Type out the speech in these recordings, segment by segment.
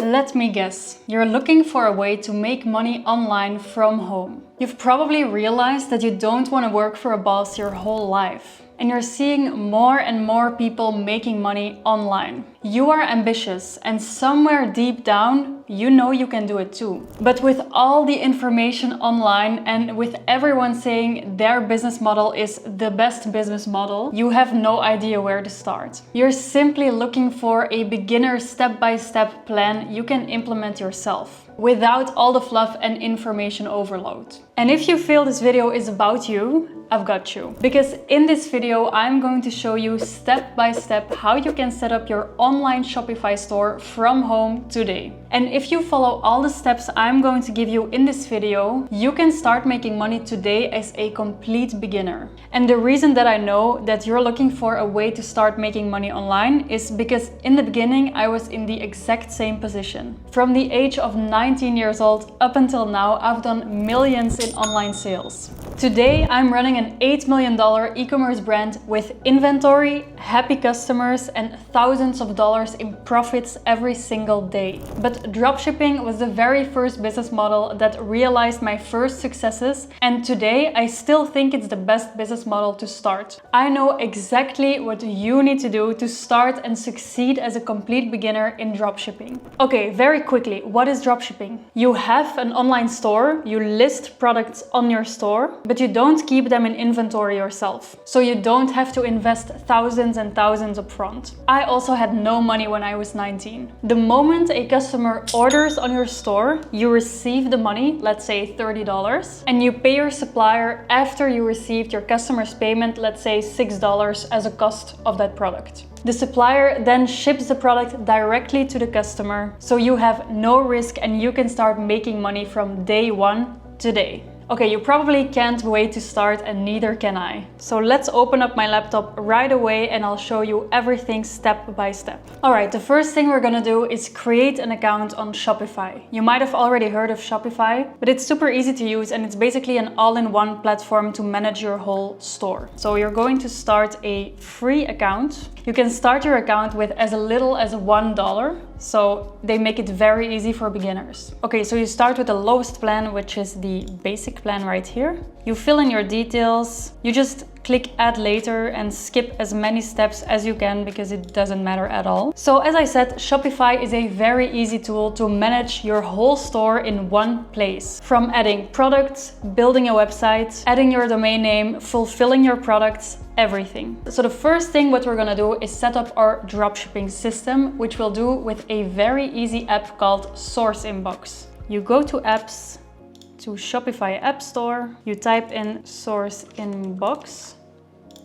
Let me guess, you're looking for a way to make money online from home. You've probably realized that you don't want to work for a boss your whole life. And you're seeing more and more people making money online. You are ambitious, and somewhere deep down, you know you can do it too. But with all the information online and with everyone saying their business model is the best business model, you have no idea where to start. You're simply looking for a beginner step-by-step plan you can implement yourself, without all the fluff and information overload. And if you feel this video is about you, I've got you. Because in this video, I'm going to show you step by step how you can set up your online Shopify store from home today. And if you follow all the steps I'm going to give you in this video, you can start making money today as a complete beginner. And the reason that I know that you're looking for a way to start making money online is because in the beginning, I was in the exact same position. From the age of 19 years old up until now, I've done millions in online sales. Today, I'm running an $8 million e-commerce brand with inventory, happy customers, and thousands of dollars in profits every single day. But dropshipping was the very first business model that realized my first successes, and today I still think it's the best business model to start. I know exactly what you need to do to start and succeed as a complete beginner in dropshipping. Okay, very quickly, what is dropshipping? You have an online store, you list products on your store, but you don't keep them in inventory yourself. So you don't have to invest thousands and thousands up front. I also had no money when I was 19. The moment a customer orders on your store, you receive the money, let's say $30, and you pay your supplier after you received your customer's payment, let's say $6 as a cost of that product. The supplier then ships the product directly to the customer, so you have no risk and you can start making money from day one today. Okay, you probably can't wait to start, and neither can I. So let's open up my laptop right away and I'll show you everything step by step. All right, the first thing we're gonna do is create an account on Shopify. You might have already heard of Shopify, but it's super easy to use and it's basically an all-in-one platform to manage your whole store. So you're going to start a free account. You can start your account with as little as $1. So they make it very easy for beginners. Okay, so you start with the lowest plan, which is the basic plan right here. You fill in your details. You just click add later and skip as many steps as you can because it doesn't matter at all. So as I said, Shopify is a very easy tool to manage your whole store in one place. From adding products, building a website, adding your domain name, fulfilling your products, everything. So the first thing what we're gonna do is set up our dropshipping system, which we'll do with a very easy app called Source Inbox. You go to apps, to Shopify App Store, you type in Source Inbox,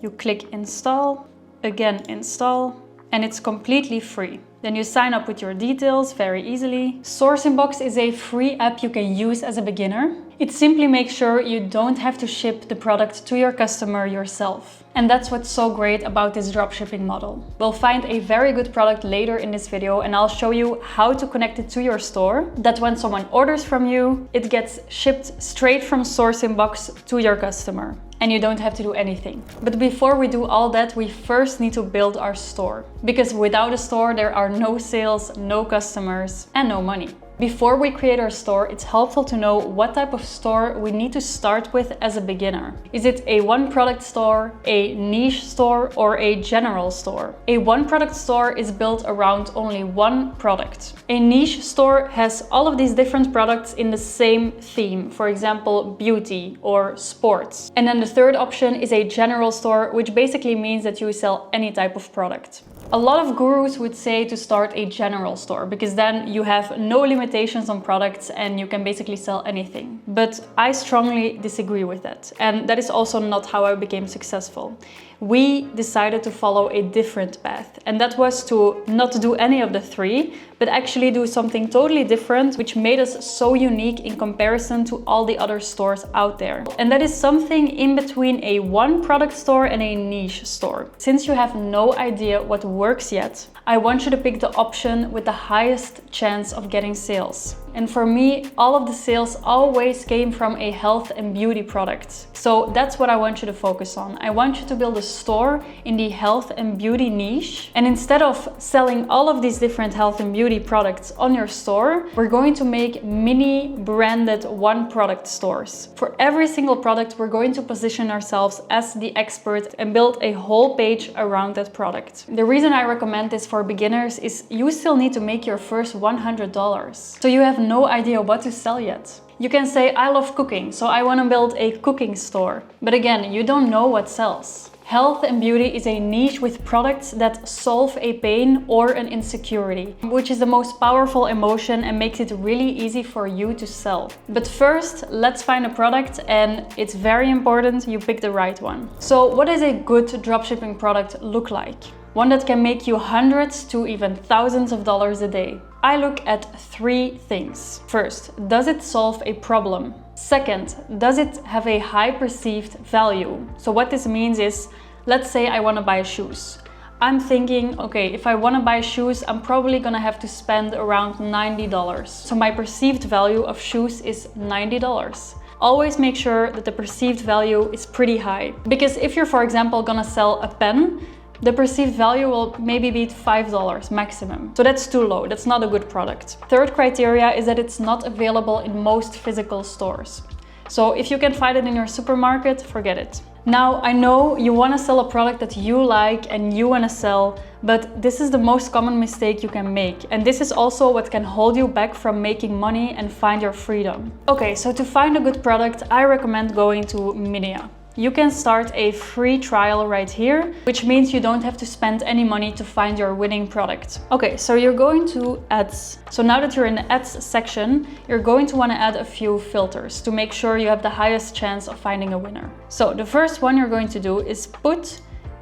you click install, again install, and it's completely free. Then you sign up with your details very easily. Source Inbox is a free app you can use as a beginner. It simply makes sure you don't have to ship the product to your customer yourself. And that's what's so great about this dropshipping model. We'll find a very good product later in this video and I'll show you how to connect it to your store, that when someone orders from you, it gets shipped straight from Source Inbox to your customer. And you don't have to do anything. But before we do all that, we first need to build our store. Because without a store, there are no sales, no customers, and no money. Before we create our store, it's helpful to know what type of store we need to start with as a beginner. Is it a one product store, a niche store, or a general store? A one product store is built around only one product. A niche store has all of these different products in the same theme, for example, beauty or sports. And then the third option is a general store, which basically means that you sell any type of product. A lot of gurus would say to start a general store because then you have no limitations on products and you can basically sell anything. But I strongly disagree with that. And that is also not how I became successful. We decided to follow a different path, and that was to not do any of the three, but actually do something totally different, which made us so unique in comparison to all the other stores out there. And that is something in between a one product store and a niche store. Since you have no idea what works yet, I want you to pick the option with the highest chance of getting sales. And for me, all of the sales always came from a health and beauty product. So that's what I want you to focus on. I want you to build a store in the health and beauty niche. And instead of selling all of these different health and beauty products on your store, we're going to make mini branded one product stores. For every single product, we're going to position ourselves as the expert and build a whole page around that product. The reason I recommend this for beginners is you still need to make your first $100. So you have no idea what to sell yet. You can say, I love cooking, so I want to build a cooking store. But again, you don't know what sells. Health and beauty is a niche with products that solve a pain or an insecurity, which is the most powerful emotion and makes it really easy for you to sell. But first, let's find a product, and it's very important you pick the right one. So what does a good dropshipping product look like? One that can make you hundreds to even thousands of dollars a day. I look at 3 things. First, does it solve a problem? Second, does it have a high perceived value? So what this means is, let's say I want to buy shoes. I'm thinking, okay, if I want to buy shoes, I'm probably gonna have to spend around $90. So my perceived value of shoes is $90. Always make sure that the perceived value is pretty high. Because if you're, for example, gonna sell a pen, the perceived value will maybe be $5 maximum. So that's too low, that's not a good product. Third criteria is that it's not available in most physical stores. So if you can find it in your supermarket, forget it. Now, I know you want to sell a product that you like and you want to sell, but this is the most common mistake you can make. And this is also what can hold you back from making money and find your freedom. Okay, so to find a good product, I recommend going to Media. You can start a free trial right here, which means you don't have to spend any money to find your winning product. Okay, so you're going to ads. So now that you're in the ads section, you're going to want to add a few filters to make sure you have the highest chance of finding a winner. So the first one you're going to do is put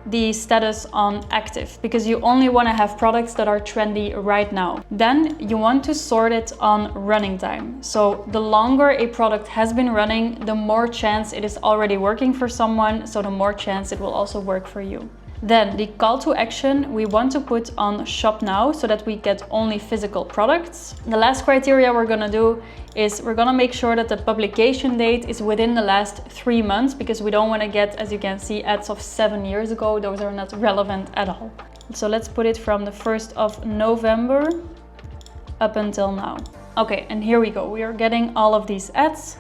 the status on active, because you only want to have products that are trendy right now. Then you want to sort it on running time. So the longer a product has been running, the more chance it is already working for someone, so the more chance it will also work for you. Then the call to action we want to put on shop now so that we get only physical products. The last criteria we're gonna do is we're gonna make sure that the publication date is within the last 3 months, because we don't want to get, as you can see, ads of 7 years ago. Those are not relevant at all. So let's put it from the 1st of November up until now. Okay, and here we go. We are getting all of these ads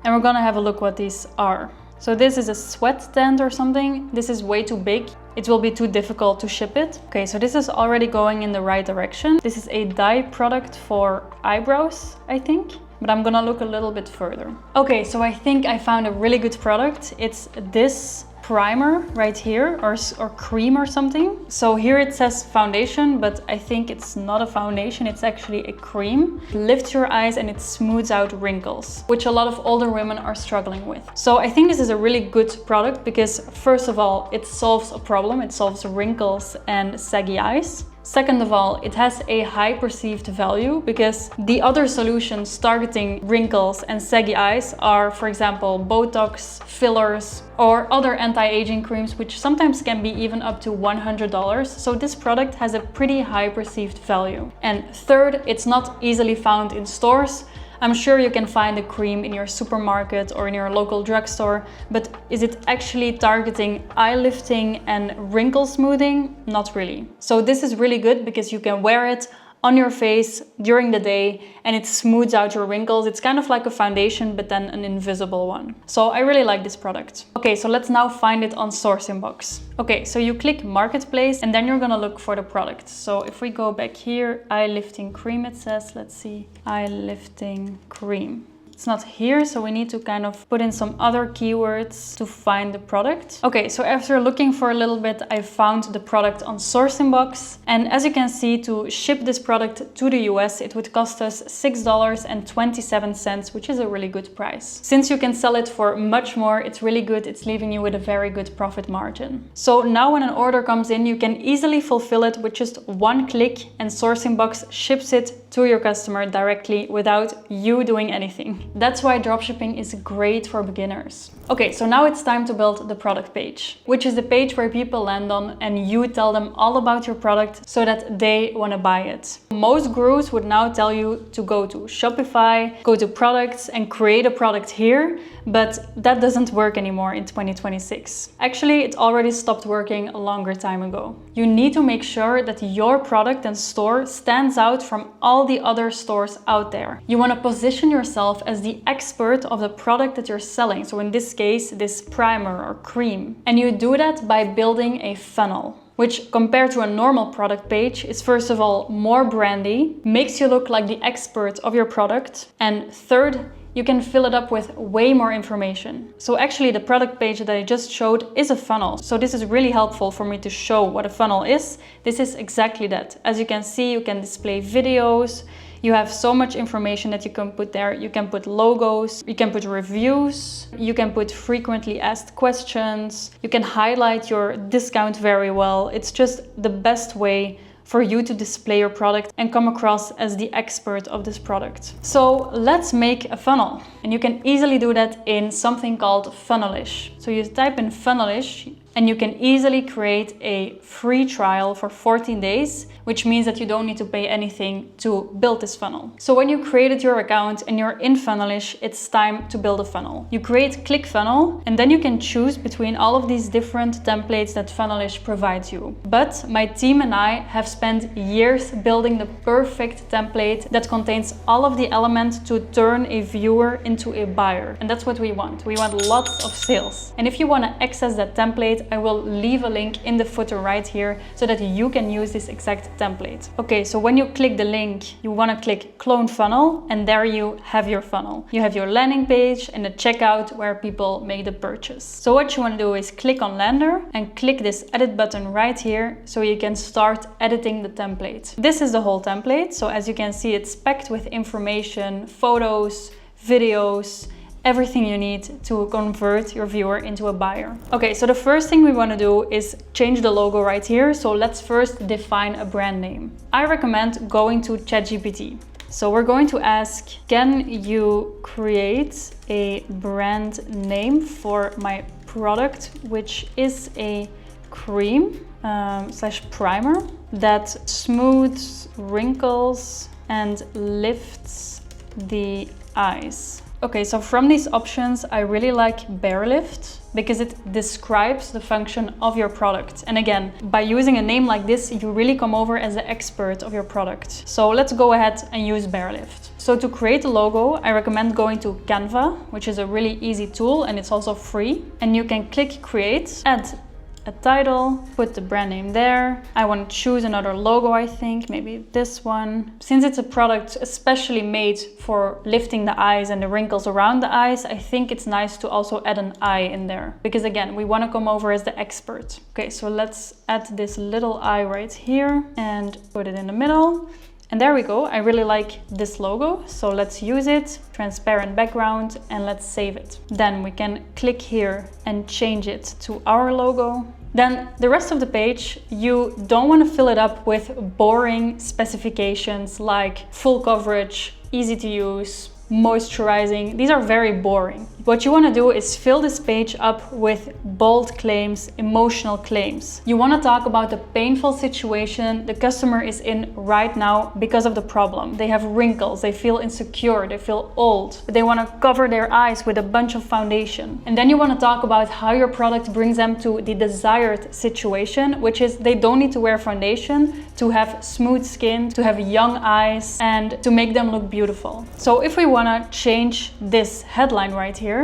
and we're gonna have a look what these are. So this is a sweat tent or something. This is way too big. It will be too difficult to ship it. Okay, so this is already going in the right direction. This is a dye product for eyebrows, I think. But I'm gonna look a little bit further. Okay, so I think I found a really good product. It's this primer right here, or cream or something. So here it says foundation, but I think it's not a foundation, it's actually a cream. It lifts your eyes and it smooths out wrinkles, which a lot of older women are struggling with. So I think this is a really good product because, first of all, it solves a problem. It solves wrinkles and saggy eyes. Second of all, it has a high perceived value because the other solutions targeting wrinkles and saggy eyes are, for example, Botox, fillers, or other anti-aging creams, which sometimes can be even up to $100. So this product has a pretty high perceived value. And third, it's not easily found in stores. I'm sure you can find a cream in your supermarket or in your local drugstore, but is it actually targeting eye lifting and wrinkle smoothing? Not really. So this is really good because you can wear it on your face during the day and it smooths out your wrinkles. It's kind of like a foundation, but then an invisible one. So I really like this product. Okay, so let's now find it on Sourcing Box. Okay, so you click Marketplace and then you're gonna look for the product. So if we go back here, eye lifting cream, it says, let's see, eye lifting cream. It's not here, so we need to kind of put in some other keywords to find the product. Okay, so after looking for a little bit, I found the product on Sourcing Box. And as you can see, to ship this product to the US, it would cost us $6.27, which is a really good price. Since you can sell it for much more, it's really good. It's leaving you with a very good profit margin. So now when an order comes in, you can easily fulfill it with just one click, and Sourcing Box ships it to your customer directly without you doing anything. That's why dropshipping is great for beginners. Okay, so now it's time to build the product page, which is the page where people land on and you tell them all about your product so that they want to buy it. Most gurus would now tell you to go to Shopify, go to products and create a product here, but that doesn't work anymore in 2026. Actually, it already stopped working a longer time ago. You need to make sure that your product and store stands out from all the other stores out there. You want to position yourself as the expert of the product that you're selling. So in this case, this primer or cream. And you do that by building a funnel, which compared to a normal product page is first of all more brandy, makes you look like the expert of your product, and third, you can fill it up with way more information. So actually the product page that I just showed is a funnel. So this is really helpful for me to show what a funnel is. This is exactly that. As you can see, you can display videos. You have so much information that you can put there. You can put logos, you can put reviews, you can put frequently asked questions, you can highlight your discount very well. It's just the best way for you to display your product and come across as the expert of this product. So let's make a funnel. And you can easily do that in something called Funnelish. So you type in Funnelish and you can easily create a free trial for 14 days, which means that you don't need to pay anything to build this funnel. So when you created your account and you're in Funnelish, it's time to build a funnel. You create ClickFunnel and then you can choose between all of these different templates that Funnelish provides you. But my team and I have spent years building the perfect template that contains all of the elements to turn a viewer into a buyer. And that's what we want. We want lots of sales. And if you want to access that template, I will leave a link in the footer right here so that you can use this exact template. Okay, so when you click the link, you want to click Clone Funnel and there you have your funnel. You have your landing page and the checkout where people make the purchase. So what you want to do is click on Lander and click this edit button right here so you can start editing the template. This is the whole template. So as you can see, it's packed with information, photos, videos, everything you need to convert your viewer into a buyer. Okay, so the first thing we want to do is change the logo right here. So let's first define a brand name. I recommend going to ChatGPT. So we're going to ask, can you create a brand name for my product, which is a cream slash primer that smooths wrinkles and lifts the eyes. Okay, so from these options, I really like Bare Lift because it describes the function of your product. And again, by using a name like this, you really come over as the expert of your product. So let's go ahead and use Bare Lift. So to create a logo, I recommend going to Canva, which is a really easy tool and it's also free. And you can click Create, add a title, put the brand name there. I want to choose another logo, I think, maybe this one. Since it's a product especially made for lifting the eyes and the wrinkles around the eyes, I think it's nice to also add an eye in there. Because again, we want to come over as the expert. Okay, so let's add this little eye right here and put it in the middle. And there we go. I really like this logo. So let's use it, transparent background, and let's save it. Then we can click here and change it to our logo. Then the rest of the page, you don't want to fill it up with boring specifications like full coverage, easy to use, moisturizing. These are very boring. What you want to do is fill this page up with bold claims, emotional claims. You want to talk about the painful situation the customer is in right now because of the problem. They have wrinkles, they feel insecure, they feel old, but they want to cover their eyes with a bunch of foundation. And then you want to talk about how your product brings them to the desired situation, which is they don't need to wear foundation to have smooth skin, to have young eyes, and to make them look beautiful. So if we want to change this headline right here,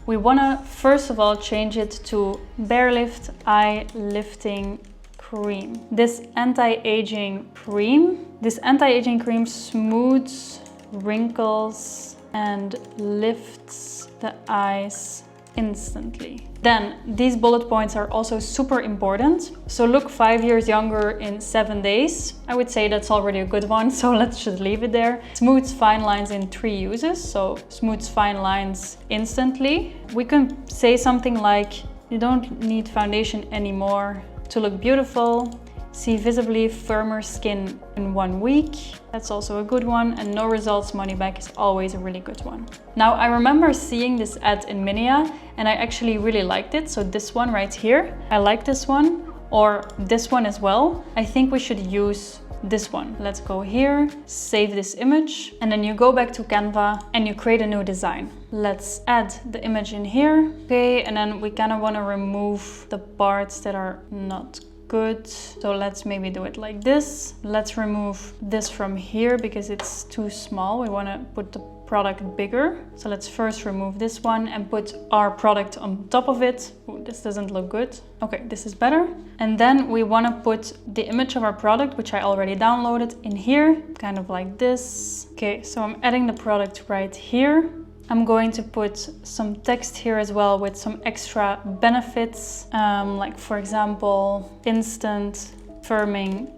we want to first of all change it to Bare Lift Eye Lifting Cream. This anti-aging cream smooths wrinkles and lifts the eyes instantly. Then these bullet points are also super important. So look 5 years younger in 7 days. I would say that's already a good one, so let's just leave it there. Smooths fine lines in 3 uses. So smooths fine lines instantly. We can say something like, you don't need foundation anymore to look beautiful. See visibly firmer skin in 1 week. That's also a good one. And no results, money back is always a really good one. Now, I remember seeing this ad in Minia and I actually really liked it. So this one right here, I like this one, or this one as well. I think we should use this one. Let's go here, save this image, and then you go back to Canva and you create a new design. Let's add the image in here. Okay, and then we kind of want to remove the parts that are not good. So let's maybe do it like this. Let's remove this from here because it's too small. We want to put the product bigger. So let's first remove this one and put our product on top of it. Ooh, this doesn't look good. Okay, this is better. And then we want to put the image of our product, which I already downloaded, in here, kind of like this. Okay, so I'm adding the product right here. I'm going to put some text here as well with some extra benefits, like for example, instant firming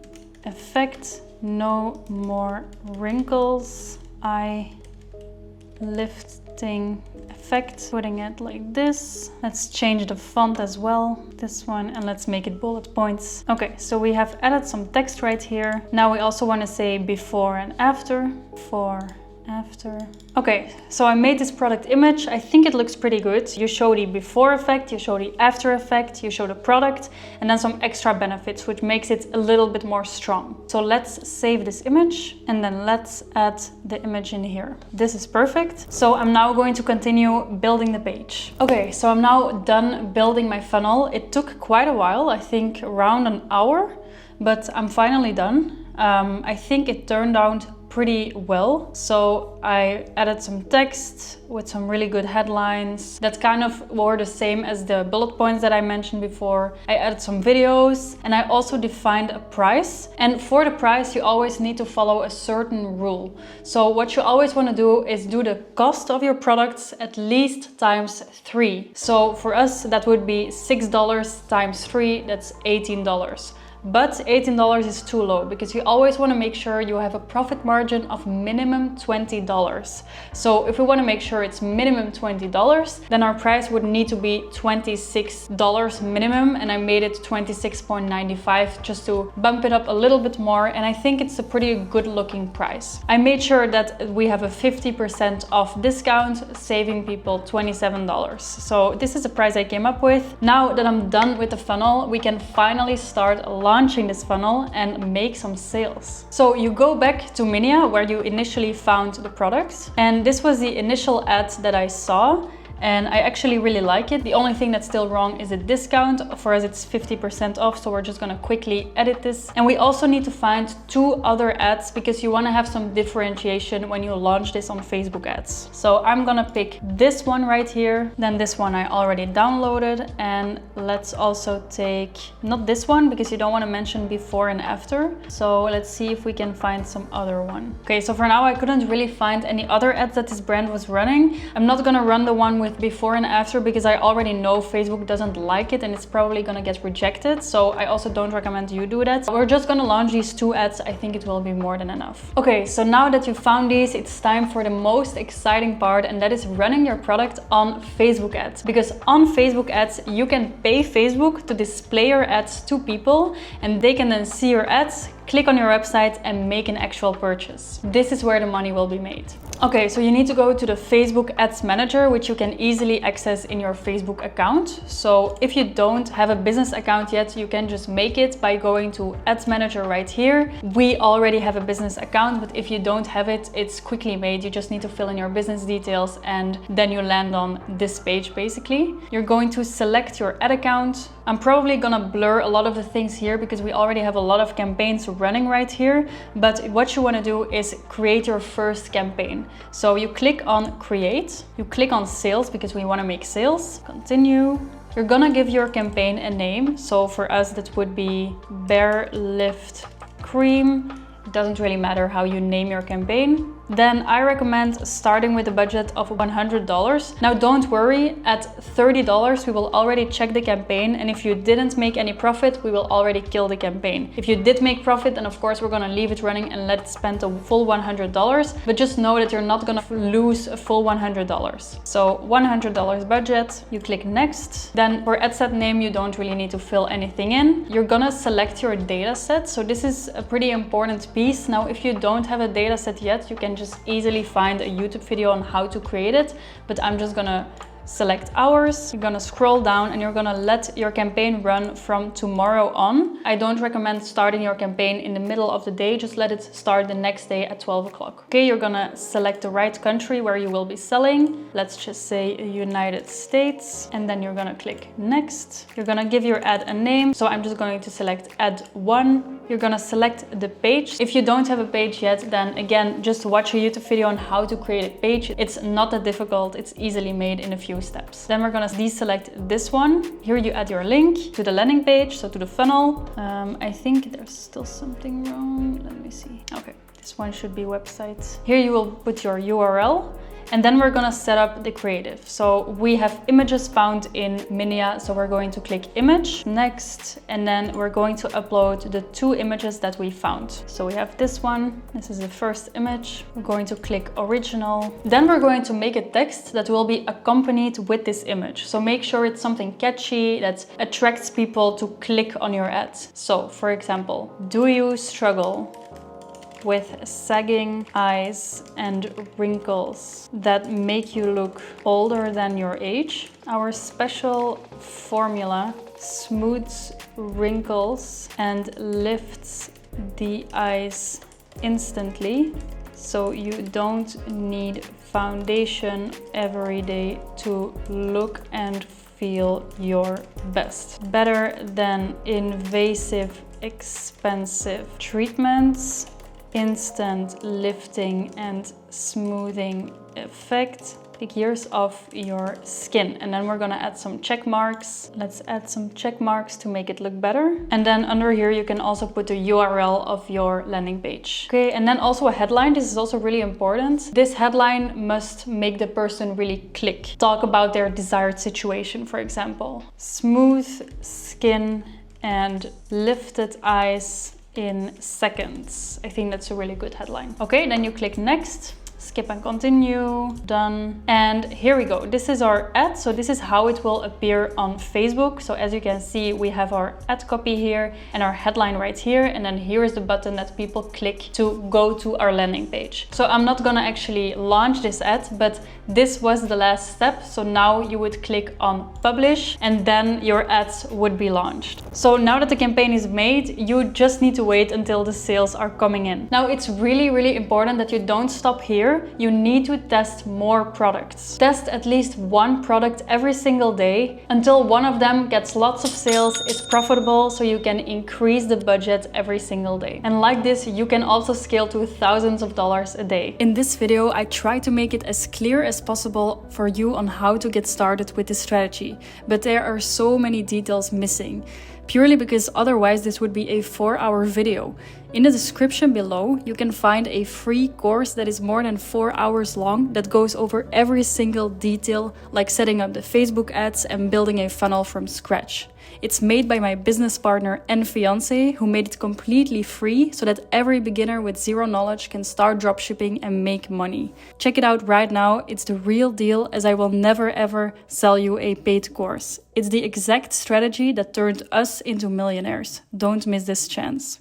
effect, no more wrinkles, eye lifting effect, putting it like this. Let's change the font as well, this one, and let's make it bullet points. Okay, so we have added some text right here. Now we also want to say before and after, after. Okay, so I made this product image. I think it looks pretty good. You show the before effect, you show the after effect, you show the product, and then some extra benefits, which makes it a little bit more strong. So let's save this image and then let's add the image in here. This is perfect. So I'm now going to continue building the page. Okay, so I'm now done building my funnel. It took quite a while, I think around an hour, but I'm finally done. I think it turned out pretty well. So I added some text with some really good headlines that kind of were the same as the bullet points that I mentioned before. I added some videos and I also defined a price. And for the price, you always need to follow a certain rule. So what you always want to do is do the cost of your products at least times 3. So for us, that would be $6 times 3, that's $18. But $18 is too low because you always want to make sure you have a profit margin of minimum $20. So if we want to make sure it's minimum $20, then our price would need to be $26 minimum, and I made it $26.95 just to bump it up a little bit more, and I think it's a pretty good looking price. I made sure that we have a 50% off discount, saving people $27. So this is the price I came up with. Now that I'm done with the funnel, we can finally start launching this funnel and make some sales. So you go back to Minia where you initially found the product, and this was the initial ad that I saw. And I actually really like it. The only thing that's still wrong is a discount. For us, it's 50% off, so we're just gonna quickly edit this. And we also need to find 2 other ads because you wanna have some differentiation when you launch this on Facebook ads. So I'm gonna pick this one right here, then this one I already downloaded, and let's also take, not this one because you don't wanna mention before and after. So let's see if we can find some other one. Okay, so for now I couldn't really find any other ads that this brand was running. I'm not gonna run the one with before and after because I already know Facebook doesn't like it and it's probably gonna get rejected. So I also don't recommend you do that. We're just gonna launch these 2 ads. I think it will be more than enough. Okay, so now that you found these, it's time for the most exciting part, and that is running your product on Facebook ads. Because on Facebook ads, you can pay Facebook to display your ads to people, and they can then see your ads, click on your website and make an actual purchase. This is where the money will be made. Okay, so you need to go to the Facebook Ads Manager, which you can easily access in your Facebook account. So if you don't have a business account yet, you can just make it by going to Ads Manager right here. We already have a business account, but if you don't have it, it's quickly made. You just need to fill in your business details and then you land on this page basically. You're going to select your ad account. I'm probably gonna blur a lot of the things here because we already have a lot of campaigns running right here, but what you want to do is create your first campaign. So you click on create, you click on sales because we want to make sales, continue. You're gonna give your campaign a name. So for us that would be Bare Lift Cream. It doesn't really matter how you name your campaign. then I recommend starting with a budget of $100. Now don't worry, at $30 we will already check the campaign, and if you didn't make any profit, we will already kill the campaign. If you did make profit, then of course we're gonna leave it running and let it spend a full $100, but just know that you're not gonna lose a full $100. So $100 budget, you click next. Then for ad set name, you don't really need to fill anything in. You're gonna select your data set. So this is a pretty important piece. Now, if you don't have a data set yet, you can just easily find a YouTube video on how to create it, but I'm just gonna select hours. You're gonna scroll down and you're gonna let your campaign run from tomorrow on. I don't recommend starting your campaign in the middle of the day, just let it start the next day at 12 o'clock. Okay, you're gonna select the right country where you will be selling. Let's just say United States, and then you're gonna click next. You're gonna give your ad a name. So I'm just going to select ad 1. You're gonna select the page. If you don't have a page yet, then again, just watch a YouTube video on how to create a page. It's not that difficult, it's easily made in a few steps. Then we're gonna deselect this one. Here you add your link to the landing page, so to the funnel. I think there's still something wrong. Let me see. Okay, this one should be website. Here you will put your URL. And then we're gonna set up the creative. So we have images found in Minia, so we're going to click image, next, and then we're going to upload the 2 images that we found. So we have this one, this is the first image. We're going to click original. Then we're going to make a text that will be accompanied with this image. So make sure it's something catchy that attracts people to click on your ad. So for example, do you struggle with sagging eyes and wrinkles that make you look older than your age? Our special formula smooths wrinkles and lifts the eyes instantly, so you don't need foundation every day to look and feel your best. Better than invasive, expensive treatments. Instant lifting and smoothing effect. Take years off your skin. And then we're gonna add some check marks. Let's add some check marks to make it look better. And then under here you can also put the URL of your landing page. Okay, and then also a headline. This is also really important. This headline must make the person really click. Talk about their desired situation, for example. Smooth skin and lifted eyes in seconds. I think that's a really good headline. Okay, then you click next, skip and continue, done. And here we go. This is our ad. So this is how it will appear on Facebook. So as you can see, we have our ad copy here and our headline right here. And then here is the button that people click to go to our landing page. So I'm not gonna actually launch this ad, but this was the last step. So now you would click on publish and then your ads would be launched. So now that the campaign is made, you just need to wait until the sales are coming in. Now it's really, really important that you don't stop here. You need to test more products. Test at least one product every single day until one of them gets lots of sales, is profitable, so you can increase the budget every single day. And like this, you can also scale to thousands of dollars a day. In this video, I try to make it as clear as possible for you on how to get started with this strategy, but there are so many details missing. Purely because otherwise this would be a 4-hour video. In the description below, you can find a free course that is more than 4 hours long that goes over every single detail, like setting up the Facebook ads and building a funnel from scratch. It's made by my business partner and fiancé, who made it completely free so that every beginner with zero knowledge can start dropshipping and make money. Check it out right now. It's the real deal, as I will never ever sell you a paid course. It's the exact strategy that turned us into millionaires. Don't miss this chance.